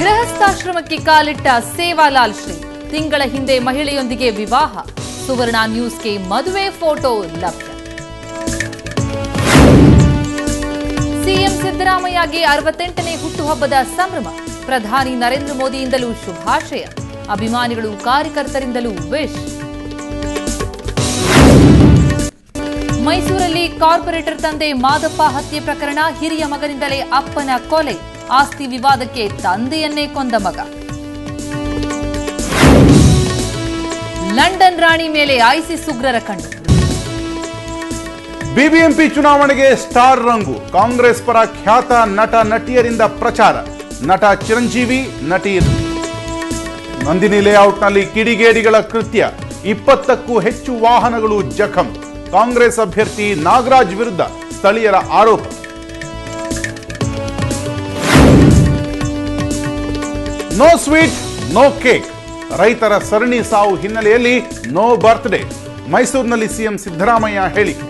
ಗೃಹಸ್ಥಾಶ್ರಮಕ್ಕೆ ಕಾಲಿಟ್ಟ ಸೇವಾಲಾಲ್ ಶ್ರೀ ತಿಂಗಳ ಹಿಂದೆ ಮಹಿಳೆಯೊಂದಿಗೆ ವಿವಾಹ. ಸುವರ್ಣ ನ್ಯೂಸ್ಗೆ ಮದುವೆ ಫೋಟೋ ಲಭ್ಯ. ಸಿಎಂ ಸಿದ್ದರಾಮಯ್ಯಗೆ 68ನೇ ಹುಟ್ಟುಹಬ್ಬದ ಸಂಭ್ರಮ. ಪ್ರಧಾನಿ ನರೇಂದ್ರ ಮೋದಿಯಿಂದಲೂ ಶುಭಾಶಯ. ಅಭಿಮಾನಿಗಳು ಕಾರ್ಯಕರ್ತರಿಂದಲೂ ವಿಶ್. ಮೈಸೂರಲ್ಲಿ ಕಾರ್ಪೊರೇಟರ್ ತಂದೆ ಮಾದಪ್ಪ ಹತ್ಯೆ ಪ್ರಕರಣ. ಹಿರಿಯ ಮಗನಿಂದಲೇ ಅಪ್ಪನ ಕೊಲೆ. ಆಸ್ತಿ ವಿವಾದಕ್ಕೆ ತಂದೆಯನ್ನೇ ಕೊಂದ ಮಗ. ಲಂಡನ್ ರಾಣಿ ಮೇಲೆ ಐಸಿಸ್ ಉಗ್ರರ ಕಣ್ಣು. ಬಿಬಿಎಂಪಿ ಚುನಾವಣೆಗೆ ಸ್ಟಾರ್ ರಂಗು. ಕಾಂಗ್ರೆಸ್ ಪರ ಖ್ಯಾತ ನಟ ನಟಿಯರಿಂದ ಪ್ರಚಾರ. ನಟ ಚಿರಂಜೀವಿ, ನಟಿ ನಂದಿನಿ ಲೇಔಟ್ನಲ್ಲಿ ಕಿಡಿಗೇಡಿಗಳ ಕೃತ್ಯ. 20ಕ್ಕೂ ಹೆಚ್ಚು ವಾಹನಗಳು ಜಖಂ. ಕಾಂಗ್ರೆಸ್ ಅಭ್ಯರ್ಥಿ ನಾಗರಾಜ್ ವಿರುದ್ಧ ಸ್ಥಳೀಯರ ಆರೋಪ. No sweet no cake. ರೈತರ ಸರಣಿ ಸಾವು ಹಿನ್ನೆಲೆಯಲ್ಲಿ ನೋ ಬರ್ತ್ಡೇ. ಮೈಸೂರಿನಲ್ಲಿ ಸಿಎಂ ಸಿದ್ದರಾಮಯ್ಯ ಹೇಳಿಕೆ.